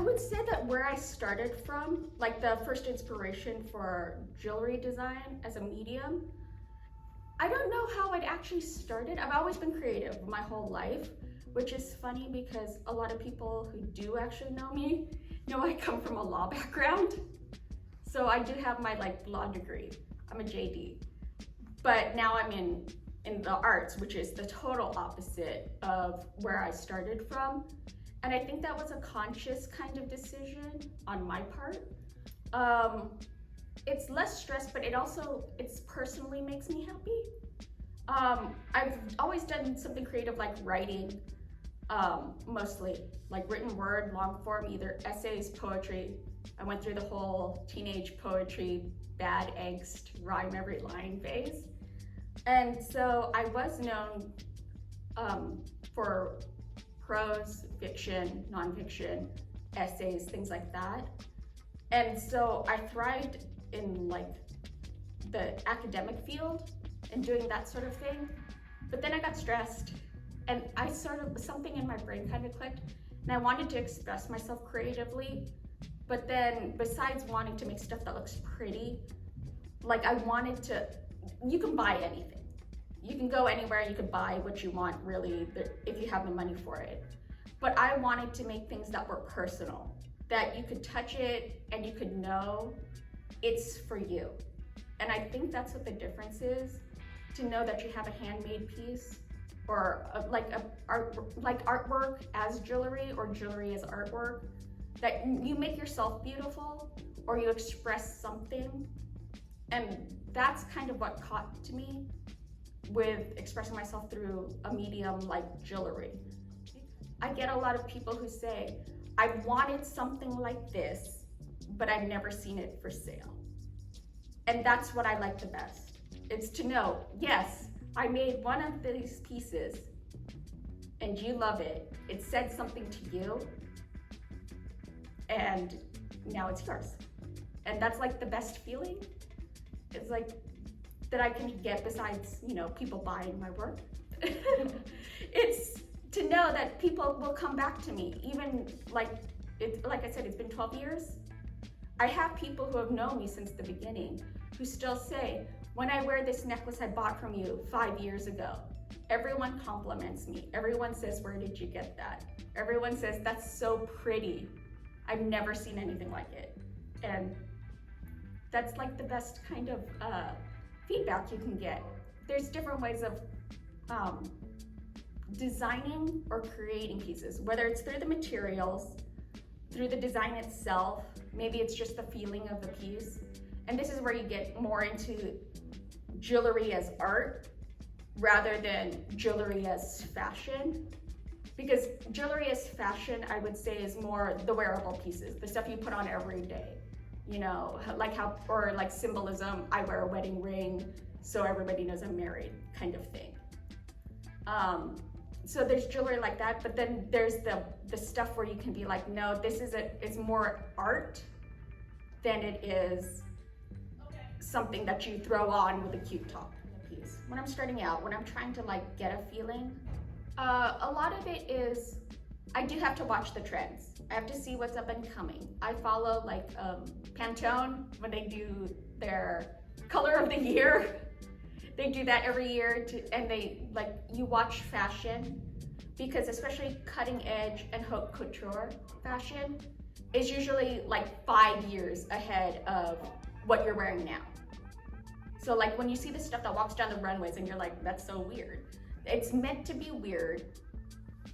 would say that where I started from, like the first inspiration for jewelry design as a medium, I don't know how it actually started. I've always been creative my whole life, which is funny because a lot of people who do actually know me know I come from a law background. So I do have my law degree. I'm a JD. But now I'm in the arts, which is the total opposite of where I started from. And I think that was a conscious kind of decision on my part. It's less stress, but it personally makes me happy. I've always done something creative like writing, mostly like written word, long form, either essays, poetry. I went through the whole teenage poetry, bad angst, rhyme every line phase. And so I was known for prose, fiction, nonfiction, essays, things like that. And so I thrived in the academic field and doing that sort of thing. But then I got stressed and something in my brain kind of clicked and I wanted to express myself creatively. But then besides wanting to make stuff that looks pretty, you can buy anything. You can go anywhere and you can buy what you want, really, if you have the money for it. But I wanted to make things that were personal, that you could touch it and you could know it's for you. And I think that's what the difference is, to know that you have a handmade piece or artwork as jewelry or jewelry as artwork, that you make yourself beautiful or you express something. And that's kind of what caught to me with expressing myself through a medium like jewelry. I get a lot of people who say, I wanted something like this, but I've never seen it for sale. And that's what I like the best. It's to know, yes, I made one of these pieces and you love it. It said something to you and now it's yours. And that's the best feeling. It's that I can get besides, people buying my work. It's to know that people will come back to me, even like I said, it's been 12 years. I have people who have known me since the beginning who still say, when I wear this necklace I bought from you 5 years ago, everyone compliments me. Everyone says, where did you get that? Everyone says, that's so pretty. I've never seen anything like it. And that's the best kind of feedback you can get. There's different ways of designing or creating pieces, whether it's through the materials, through the design itself, maybe it's just the feeling of the piece. And this is where you get more into jewelry as art rather than jewelry as fashion. Because jewelry as fashion, I would say, is more the wearable pieces, the stuff you put on every day. Like symbolism, I wear a wedding ring, so everybody knows I'm married, kind of thing. So there's jewelry like that, but then there's the stuff where you can be like, no, it's more art than it is something that you throw on with a cute top piece. When I'm starting out, when I'm trying to get a feeling, a lot of it is, I do have to watch the trends. I have to see what's up and coming. I follow Pantone when they do their color of the year. They do that every year and you watch fashion, because especially cutting edge and haute couture fashion is usually 5 years ahead of what you're wearing now. So when you see the stuff that walks down the runways and you're like, that's so weird. It's meant to be weird,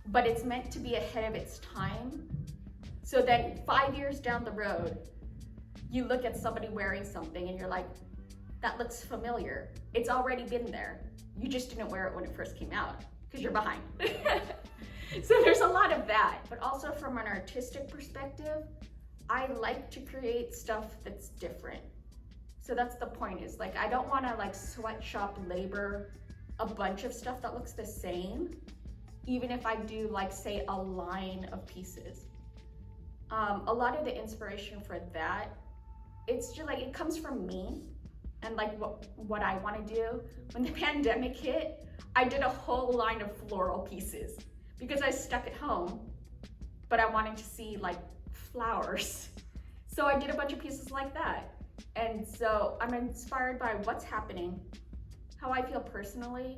but it's meant to be ahead of its time. So then 5 years down the road, you look at somebody wearing something and you're like, that looks familiar. It's already been there. You just didn't wear it when it first came out because you're behind. So there's a lot of that. But also from an artistic perspective, I like to create stuff that's different. So that's the point, is I don't want to sweatshop labor a bunch of stuff that looks the same, even if I do say a line of pieces. A lot of the inspiration for that, it's just it comes from me and what I want to do. When the pandemic hit, I did a whole line of floral pieces because I was stuck at home, but I wanted to see flowers. So I did a bunch of pieces like that. And so I'm inspired by what's happening, how I feel personally,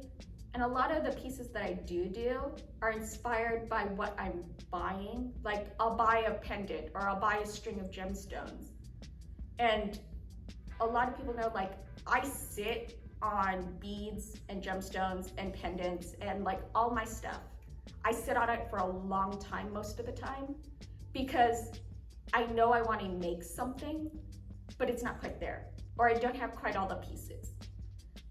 and a lot of the pieces that I do are inspired by what I'm buying. Like I'll buy a pendant or I'll buy a string of gemstones. And a lot of people know, like, I sit on beads and gemstones and pendants and like all my stuff. I sit on it for a long time most of the time because I know I want to make something, but it's not quite there, or I don't have quite all the pieces.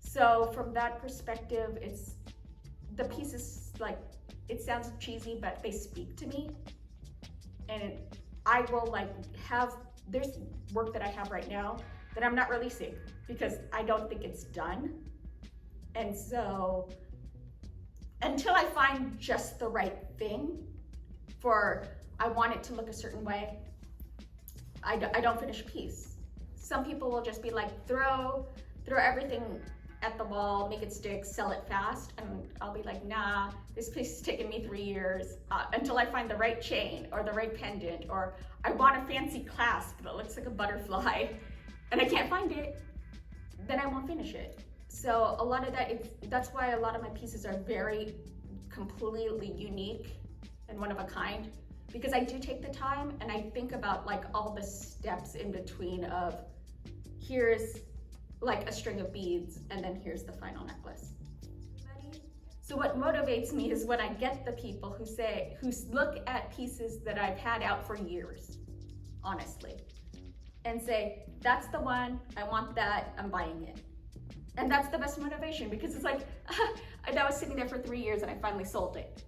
So from that perspective, it's the pieces, like, it sounds cheesy, but they speak to me. And I will like there's work that I have right now that I'm not releasing because I don't think it's done. And so until I find just the right thing I want it to look a certain way, I don't finish a piece. Some people will just be like, throw everything at the wall, make it stick, sell it fast. And I'll be like, nah, this piece has taken me 3 years until I find the right chain or the right pendant, or I want a fancy clasp that looks like a butterfly and I can't find it, then I won't finish it. So a lot of that's why a lot of my pieces are very completely unique and one of a kind, because I do take the time and I think about like all the steps in between of here's like a string of beads and then here's the final necklace. So what motivates me is when I get the people who look at pieces that I've had out for years, honestly, and say, that's the one, I want that, I'm buying it. And that's the best motivation, because it's like, that was sitting there for 3 years and I finally sold it.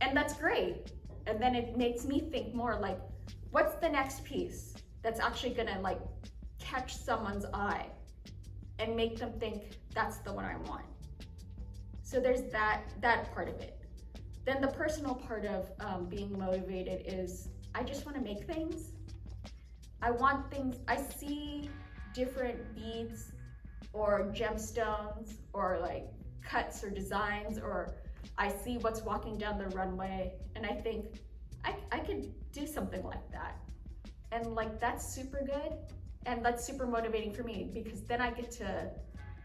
And that's great. And then it makes me think more like, what's the next piece that's actually gonna like catch someone's eye and make them think that's the one I want. So there's that part of it. Then the personal part of being motivated is I just want to make things. I want things, I see different beads or gemstones or like cuts or designs, or I see what's walking down the runway and I think I could do something like that. And like that's super good. And that's super motivating for me because then I get to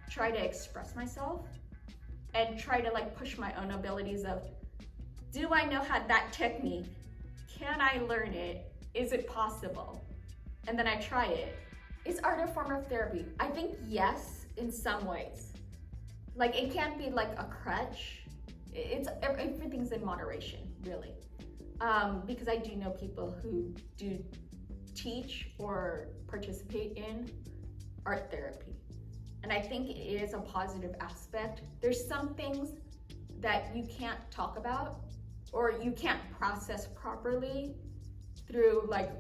try to express myself and try to like push my own abilities of, do I know how that technique? Can I learn it? Is it possible? And then I try it. Is art a form of therapy? I think yes, in some ways. Like it can't be like a crutch. Everything's in moderation, really. Because I do know people who do teach or participate in art therapy. And I think it is a positive aspect. There's some things that you can't talk about or you can't process properly through like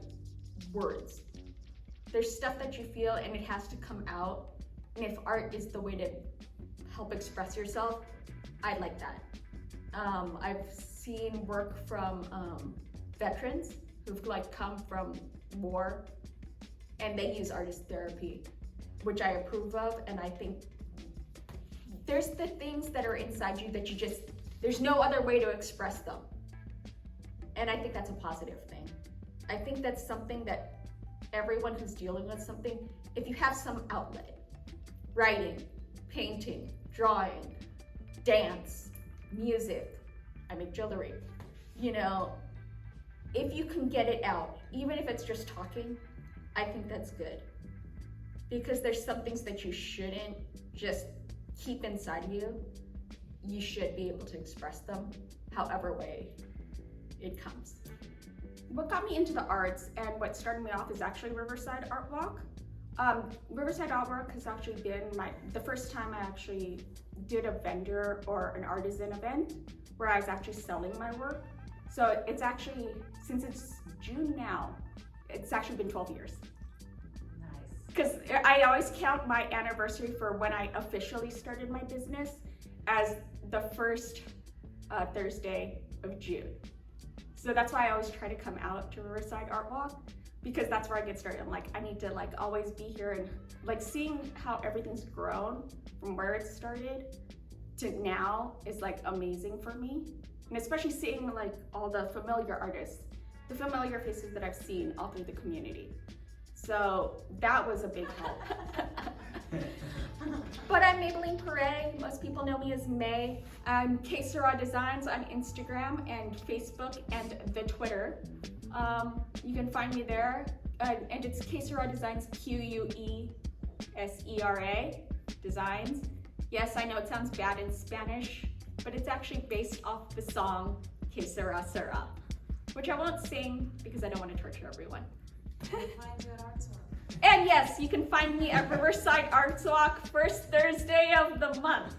words. There's stuff that you feel and it has to come out. And if art is the way to help express yourself, I like that. I've seen work from veterans who've like come from war and they use artist therapy, which I approve of. And I think there's the things that are inside you that there's no other way to express them. And I think that's a positive thing. I think that's something that everyone who's dealing with something, if you have some outlet, writing, painting, drawing, dance, music, I make jewelry, if you can get it out, even if it's just talking, I think that's good. Because there's some things that you shouldn't just keep inside of you. You should be able to express them however way it comes. What got me into the arts and what started me off is actually Riverside Artwalk. Riverside Artwalk has actually been the first time I actually did a vendor or an artisan event where I was actually selling my work. So it's actually, since it's June now, it's actually been 12 years. Nice. Because I always count my anniversary for when I officially started my business as the first Thursday of June. So that's why I always try to come out to Riverside Artwalk, because that's where I get started. I'm like, I need to like always be here, and like seeing how everything's grown from where it started to now is like amazing for me. And especially seeing like all the familiar artists the familiar faces that I've seen all through the community. So that was a big help. But I'm Maybeline Perey. Most people know me as May. I'm Que Sera Designs on Instagram and Facebook and the Twitter. You can find me there. And it's Que Sera Designs, Q-U-E-S-E-R-A, Designs. Yes, I know it sounds bad in Spanish, but it's actually based off the song Que Sera Sera, which I won't sing because I don't want to torture everyone. Find you at Artswalk. And yes, you can find me at Riverside Artswalk, first Thursday of the month.